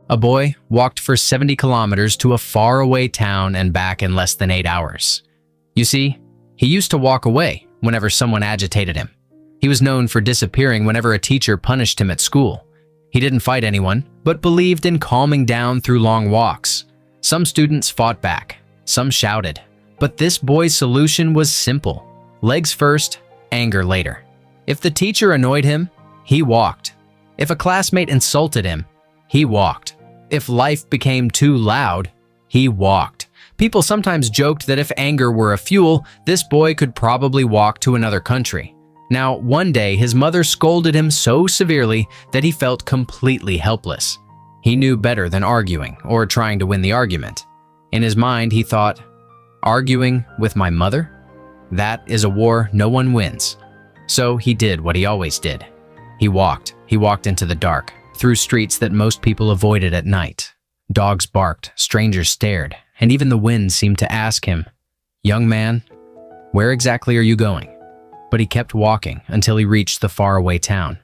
A boy walked for 70 kilometers to a faraway town and back in less than 8 hours. You see, he used to walk away whenever someone agitated him. He was known for disappearing whenever a teacher punished him at school. He didn't fight anyone, but believed in calming down through long walks. Some students fought back, some shouted, but this boy's solution was simple. Legs first, anger later. If the teacher annoyed him, he walked. If a classmate insulted him, he walked. If life became too loud, he walked. People sometimes joked that if anger were a fuel, this boy could probably walk to another country. Now, one day, his mother scolded him so severely that he felt completely helpless. He knew better than arguing or trying to win the argument. In his mind, he thought, arguing with my mother? That is a war no one wins. So he did what he always did. He walked. He walked into the dark, through streets that most people avoided at night. Dogs barked, strangers stared, and even the wind seemed to ask him, "Young man, where exactly are you going?" But he kept walking until he reached the faraway town.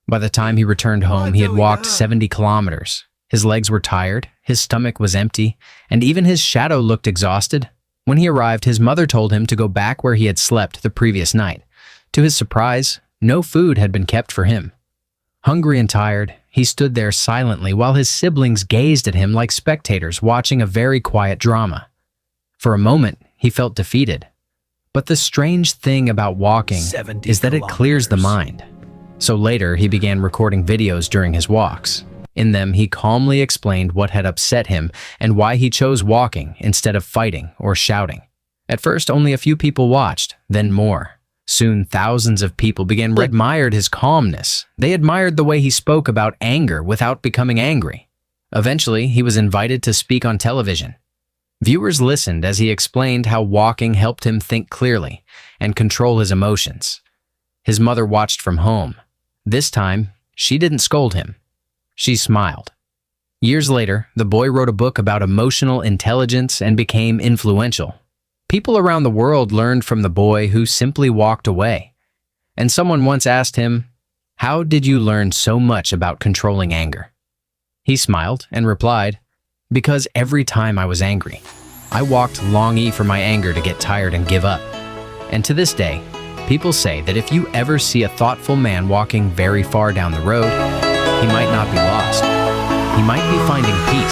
By the time he returned home, he had walked 70 kilometers. His legs were tired, his stomach was empty, and even his shadow looked exhausted. When he arrived, his mother told him to go back where he had slept the previous night. To his surprise, no food had been kept for him. Hungry and tired, he stood there silently while his siblings gazed at him like spectators watching a very quiet drama. For a moment, he felt defeated. But the strange thing about walking is that it clears the mind. So later, he began recording videos during his walks. In them, he calmly explained what had upset him and why he chose walking instead of fighting or shouting. At first, only a few people watched, then more. Soon, thousands of people admired his calmness. They admired the way he spoke about anger without becoming angry. Eventually, he was invited to speak on television. Viewers listened as he explained how walking helped him think clearly and control his emotions. His mother watched from home. This time, she didn't scold him. She smiled. Years later, the boy wrote a book about emotional intelligence and became influential. People around the world learned from the boy who simply walked away. And someone once asked him, "How did you learn so much about controlling anger?" He smiled and replied, "Because every time I was angry, I walked long for my anger to get tired and give up." And to this day, people say that if you ever see a thoughtful man walking very far down the road, he might not be lost. He might be finding peace.